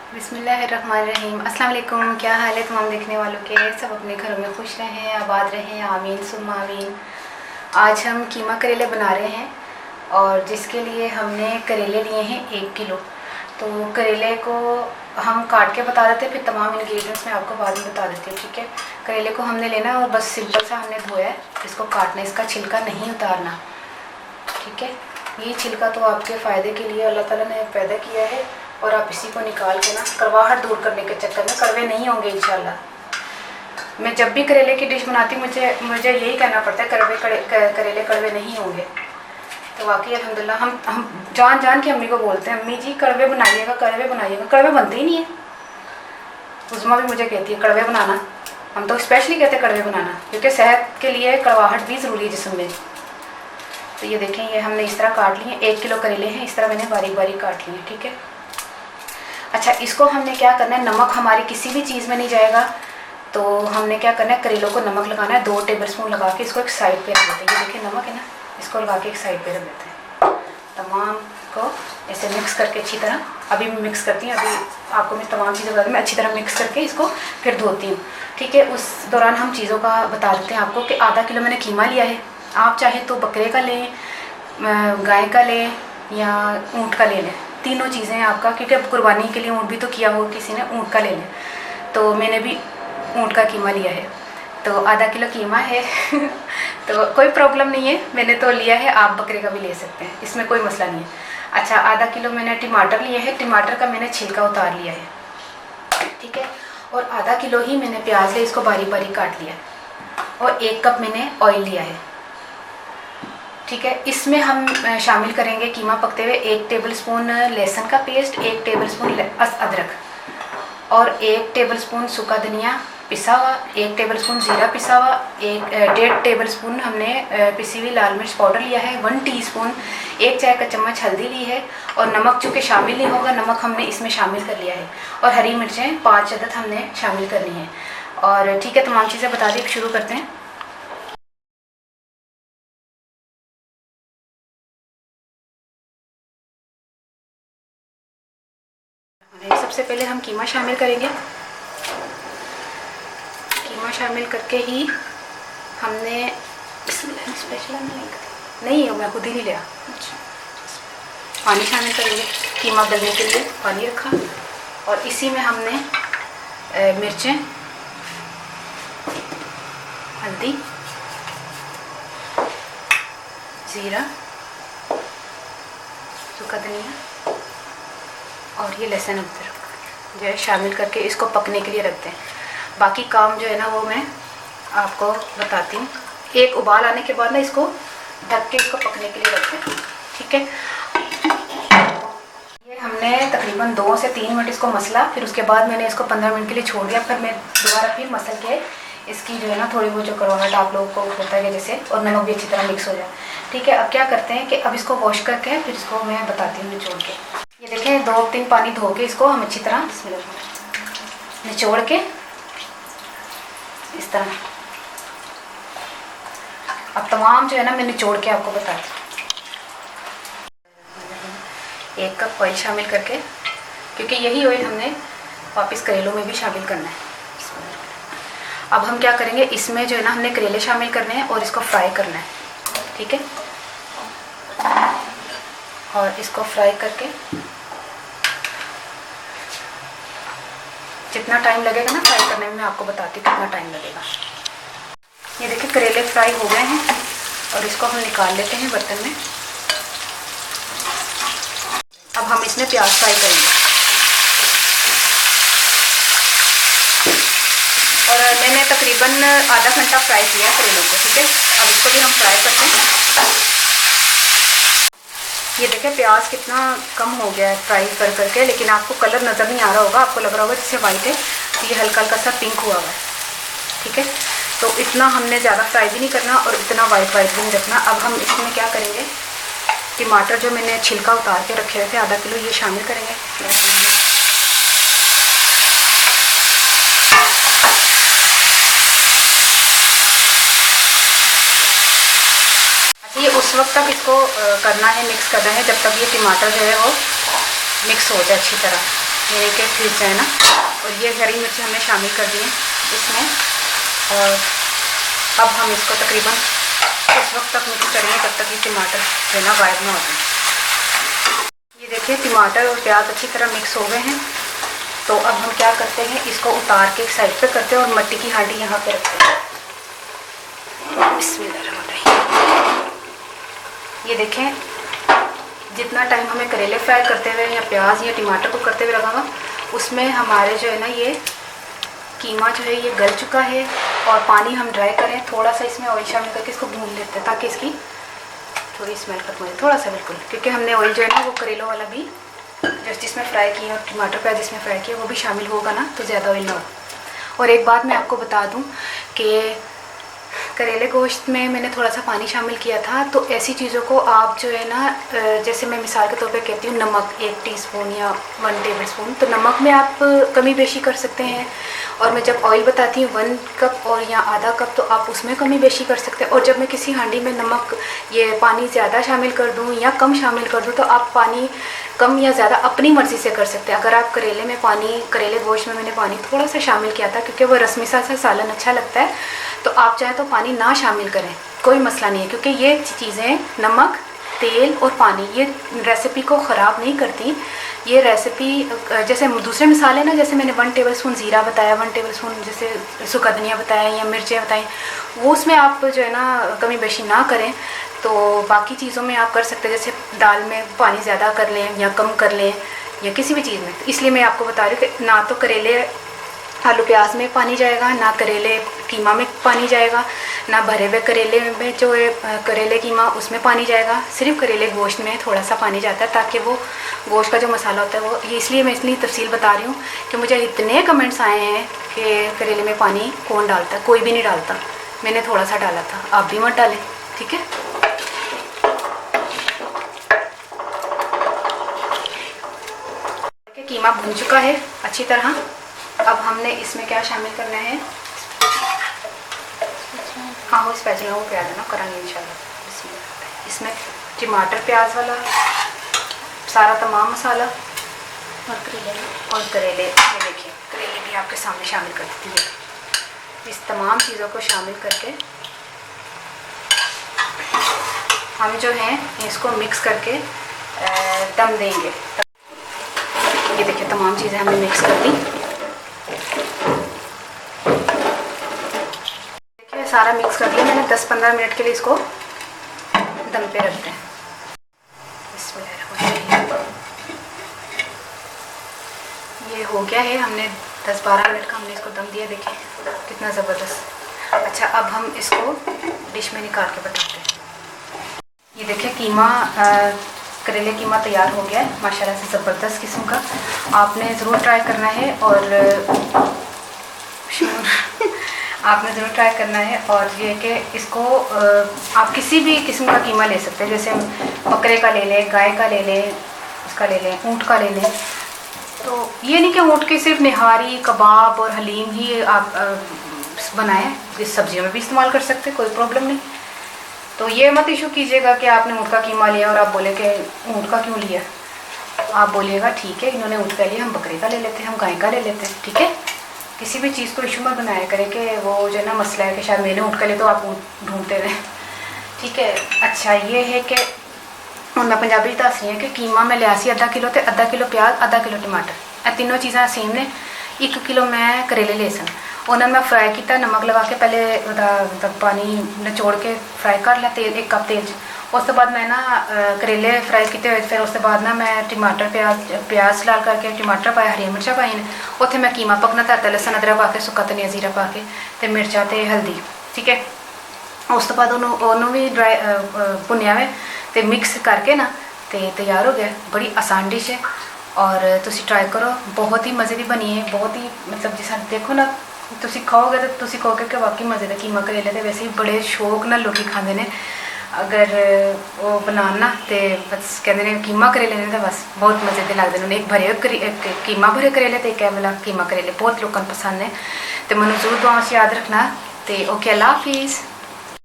बिस्मिल्लाहिर्रहमानिर्रहीम। अस्सलाम वालेकुम। क्या हाल है तमाम देखने वालों के? सब अपने घरों में खुश रहें, आबाद रहें, आमीन सुम्मा आमीन। आज हम कीमा करेले बना रहे हैं और जिसके लिए हमने करेले लिए हैं 1 किलो। तो करेले को हम काट के बता देते हैं, फिर तमाम इंग्रेडिएंट्स मैं आपको बाद में बता देती हूँ, ठीक है। करेले को हमने लेना और बस सिंपल सा हमने धोया है, इसको काटना, इसका छिलका नहीं उतारना, ठीक है। ये छिलका तो आपके फ़ायदे के लिए अल्लाह ताला ने पैदा किया है और आप इसी को निकाल के ना कड़वाहट दूर करने के चक्कर में कड़वे नहीं होंगे इंशाल्लाह। मैं जब भी करेले की डिश बनाती हूँ मुझे यही कहना पड़ता है करेले कड़वे नहीं होंगे। तो वाकई अल्हम्दुलिल्लाह हम जान के अम्मी को बोलते हैं, अम्मी जी कड़वे बनाइएगा, कड़वे बनाइएगा। कड़वे बनते ही नहीं है। उज़मा भी मुझे कहती है कड़वे बनाना, हम तो स्पेशली कहते हैं कड़वे बनाना, क्योंकि सेहत के लिए कड़वाहट भी ज़रूरी है जिस्म में। तो ये देखें, ये हमने इस तरह काट लिए, 1 किलो करेले हैं, इस तरह मैंने बारीक बारीक काट लिए, ठीक है। अच्छा, इसको हमने क्या करना है, नमक हमारी किसी भी चीज़ में नहीं जाएगा, तो हमने क्या करना है, करेलों को नमक लगाना है 2 टेबलस्पून लगा के इसको एक साइड पे रख देते हैं। ये देखिए नमक है ना, इसको लगा के एक साइड पे रख देते हैं। तमाम को ऐसे मिक्स करके अच्छी तरह, अभी मैं मिक्स करती हूँ, अभी आपको मैं तमाम चीज़ें बता दूँ, मैं अच्छी तरह मिक्स करके इसको फिर धोती हूँ, ठीक है। उस दौरान हम चीज़ों का बता देते हैं आपको कि आधा किलो मैंने कीमा लिया है। आप चाहे तो बकरे का लें, गाय का लें या ऊँट का ले लें, तीनों चीज़ें हैं आपका, क्योंकि अब कुर्बानी के लिए ऊँट भी तो किया हो किसी ने, ऊँट का ले लें। तो मैंने भी ऊँट का कीमा लिया है, तो आधा किलो कीमा है तो कोई प्रॉब्लम नहीं है, मैंने तो लिया है, आप बकरे का भी ले सकते हैं, इसमें कोई मसला नहीं है। अच्छा, आधा किलो मैंने टमाटर लिए है, टमाटर का मैंने छिलका उतार लिया है, ठीक है। और आधा किलो ही मैंने प्याज लिया, इसको बारीक बारीक काट लिया, और 1 कप मैंने ऑयल लिया है, ठीक है। इसमें हम शामिल करेंगे कीमा पकते हुए 1 टेबलस्पून लहसुन का पेस्ट, 1 टेबलस्पून अदरक, और 1 टेबलस्पून सूखा धनिया पिसा हुआ, 1 टेबलस्पून ज़ीरा पिसा हुआ, 1.5 टेबलस्पून हमने पिसी हुई लाल मिर्च पाउडर लिया है, 1 टीस्पून, 1 चाय का चम्मच हल्दी ली है, और नमक चूँकि शामिल नहीं होगा, नमक हमने इसमें शामिल कर लिया है, और हरी मिर्चें 5 अदद हमने शामिल करनी है। और ठीक है, तमाम चीज़ें बता दी, शुरू करते हैं। सबसे पहले हम कीमा शामिल करेंगे। कीमा शामिल करके ही हमने स्पेशल नहीं, मैं खुद ही नहीं लिया। अच्छा, पानी शामिल करेंगे, कीमा गलने के लिए पानी रखा, और इसी में हमने मिर्चें, हल्दी, ज़ीरा, सूखा धनिया और ये लहसुन अदरक जो है शामिल करके इसको पकने के लिए रखते हैं। बाकी काम जो है ना वो मैं आपको बताती हूँ। एक उबाल आने के बाद ना इसको ढक के इसको पकने के लिए रखते हैं, ठीक है। ये हमने तकरीबन 2 से 3 मिनट इसको मसला, फिर उसके बाद मैंने इसको 15 मिनट के लिए छोड़ दिया, फिर मैं दोबारा फिर मसल के इसकी जो है ना थोड़ी बहुत जो कड़वाहट आप लोगों को होता है जैसे, और नमक भी अच्छी तरह मिक्स हो जाए, ठीक है। अब क्या करते हैं कि अब इसको वॉश करके फिर इसको मैं बताती हूँ निचोड़ के। ये देखें, 2-3 पानी धो के इसको हम अच्छी तरह निचोड़ के इस तरह, अब तमाम जो है ना मैं निचोड़ के आपको बताती हूँ। 1 कप ऑयल शामिल करके, क्योंकि यही ऑयल हमने वापस करेलों में भी शामिल करना है। अब हम क्या करेंगे, इसमें जो है ना हमने करेले शामिल करने हैं और इसको फ्राई करना है, ठीक है। और इसको फ्राई करके जितना टाइम लगेगा ना फ्राई करने में, मैं आपको बताती हूँ कितना टाइम लगेगा। ये देखिए करेले फ्राई हो गए हैं, और इसको हम निकाल लेते हैं बर्तन में। अब हम इसमें प्याज फ्राई करेंगे, और मैंने तकरीबन आधा घंटा फ्राई किया करेलों को, ठीक है। अब इसको भी हम फ्राई करते हैं। ये देखें प्याज कितना कम हो गया है फ्राई कर करके, लेकिन आपको कलर नज़र नहीं आ रहा होगा, आपको लग रहा होगा जैसे वाइट है, तो ये हल्का हल्का सा पिंक हुआ हुआ है, ठीक है। तो इतना हमने ज़्यादा फ्राई भी नहीं करना और इतना वाइट भी नहीं रखना। अब हम इसमें क्या करेंगे, टमाटर जो मैंने छिलका उतार के रखे हुए थे आधा किलो, ये शामिल करेंगे। ये उस वक्त तक इसको करना है, मिक्स करना है जब तक ये टमाटर जो है वो मिक्स हो जाए अच्छी तरह। मेरे के फिर जाए ना। और ये हरी मिर्ची हमने शामिल कर दी है इसमें। और अब हम इसको तकरीबन उस वक्त तक मिक्स करेंगे जब तक ये टमाटर जो है ना गायब ना होते हैं। ये देखिए टमाटर और प्याज अच्छी तरह मिक्स हो गए हैं। तो अब हम क्या करते हैं, इसको उतार के एक साइड पे करते हैं और मिट्टी की हांडी यहाँ पे रखते हैं। ये देखें, जितना टाइम हमें करेले फ्राई करते हुए या प्याज या टमाटर को करते हुए लगा हुआ, उसमें हमारे जो है ना ये कीमा जो है ये गल चुका है। और पानी हम ड्राई करें, थोड़ा सा इसमें ऑयल शामिल करके इसको भून लेते हैं ताकि इसकी थोड़ी स्मेल खत्म हो जाए, थोड़ा सा बिल्कुल, क्योंकि हमने ऑयल जो है ना वो करेलों वाला भी जिसमें फ्राई किया और टमाटर प्याज जिसमें फ्राई किया वो भी शामिल होगा ना, तो ज़्यादा ऑयल ना हो। और एक बात मैं आपको बता दूं कि करेले गोश्त में मैंने थोड़ा सा पानी शामिल किया था। तो ऐसी चीज़ों को आप जो है ना, जैसे मैं मिसाल के तौर पे कहती हूँ, नमक 1 टीस्पून या 1 टेबलस्पून, तो नमक में आप कमी बेशी कर सकते हैं। और मैं जब ऑयल बताती हूँ 1 कप और या आधा कप, तो आप उसमें कमी बेशी कर सकते हैं। और जब मैं किसी हांडी में नमक ये पानी ज़्यादा शामिल कर दूँ या कम शामिल कर दूँ, तो आप पानी कम या ज़्यादा अपनी मर्ज़ी से कर सकते हैं। अगर आप करेले गोश्त में मैंने पानी थोड़ा सा शामिल किया था क्योंकि वो रस्मी सा सालन अच्छा लगता है, तो आप चाहे तो पानी ना शामिल करें, कोई मसला नहीं है, क्योंकि ये चीज़ें नमक, तेल और पानी ये रेसिपी को ख़राब नहीं करती। ये रेसिपी जैसे दूसरे मिसाल है ना, जैसे मैंने 1 टेबलस्पून ज़ीरा बताया, 1 टेबलस्पून जैसे सूखा धनिया बताया या मिर्चें बताई, वो उसमें आप जो है ना कमी बेशी ना करें। तो बाकी चीज़ों में आप कर सकते हैं, जैसे दाल में पानी ज़्यादा कर लें या कम कर लें या किसी भी चीज़ में। तो इसलिए मैं आपको बता रही हूँ कि ना तो करेले आलू प्याज में पानी जाएगा, ना करेले कीमा में पानी जाएगा, ना भरे हुए करेले में जो है करेले कीमा उसमें पानी जाएगा। सिर्फ करेले गोश्त में थोड़ा सा पानी जाता है ताकि वो गोश्त का जो मसाला होता है वो, ये इसलिए मैं इतनी तफसील बता रही हूँ कि मुझे इतने कमेंट्स आए हैं कि करेले में पानी कौन डालता है। कोई भी नहीं डालता, मैंने थोड़ा सा डाला था, आप भी मत डालें, ठीक है। कीमा भून चुका है अच्छी तरह। अब हमने इसमें क्या शामिल करना है, हाँ वो स्पेशल वो प्याज है ना करेंगे इंशाल्लाह। इसमें टमाटर प्याज वाला सारा तमाम मसाला और करेले ये देखिए, करेले भी आपके सामने शामिल कर देती है। इस तमाम चीज़ों को शामिल करके हम जो है इसको मिक्स करके दम देंगे। ये देखिए तमाम चीज़ें हमने मिक्स कर दी। देखिए सारा मिक्स कर दिया मैंने। 10-15 मिनट के लिए इसको दम पे रखते हैं। ये हो गया है, हमने 10-12 मिनट का हमने इसको दम दिया। देखिए कितना ज़बरदस्त। अच्छा अब हम इसको डिश में निकाल के बताते हैं। ये देखिए कीमा करेले कीमा तैयार हो गया है माशाल्लाह से, ज़बरदस्त किस्म का। आपने ज़रूर ट्राई करना है और आपने ज़रूर ट्राई करना है। और ये कि इसको आप किसी भी किस्म का कीमा ले सकते हैं, जैसे बकरे का ले लें, गाय का ले लें, उसका ले लें, ऊँट का ले लें। तो ये नहीं कि ऊँट की सिर्फ निहारी, कबाब और हलीम ही आप बनाएं, इस सब्जियों में भी इस्तेमाल कर सकते हैं, कोई प्रॉब्लम नहीं। तो ये मत इशू कीजिएगा कि आपने ऊँट का कीमा लिया और आप बोले कि ऊँट का क्यों लिया। आप बोलिएगा ठीक है इन्होंने ऊँट का लिया, हम बकरे का ले लेते हैं, हम गाय का ले लेते हैं, ठीक है। किसी भी चीज़ को इशू मत बनाया करें कि वो जो है ना मसला है कि शायद मैंने ऊँट का लिया तो आप ऊँट ढूंढते रहें, ठीक है। अच्छा ये है कि मैं पंजाबी दस रही है कि कीमा मैं लिया सी आधा किलो, तो आधा किलो प्याज, आधा किलो टमाटर, ये तीनों चीज़ा सेम ने। 1 किलो मैं करेले ले सन, उन्हें मैं फ्राई किया नमक लगा के, पहले पानी निचोड़ के फ्राई कर लिया तेल 1 कप तेल। उस तो बाद मैं ना करेले फ्राई किए हुए, फिर उसके बाद ना मैं टमाटर प्याज लाल करके टमाटर पाया, हरी मिर्चा पाई ने, उत्थे मैं कीमा पकना धरता, लसन अदरक पा के, सुक्का धनिया जीरा पा के ते मिर्चा ते हल्दी, ठीक है। उस तो बाद उन्होंने भी ड्राई भुनिया हुए तो मिक्स करके ना ते तैयार हो गया। बड़ी आसान डिश है और तुसी ट्राई करो, बहुत ही मज़े की बनी है, बहुत ही मतलब जिस देखो ना तुसी खाओगे तो तुसी कहोगे कि वाकई मज़े का कीमा करेले। तो वैसे ही बड़े शौक नाल लोग खाते हैं, अगर वो बनाना तो बस कहते हैं कीमा करेले ने तो बस बहुत मज़े के लगते हैं। एक भरे कीमा भरे करेले तो एक वाला कीमा करेले बहुत लोगों को पसंद है। तो मैं जरूर दुआ से याद रखना। तो ओके, अल्लाह हाफिज़।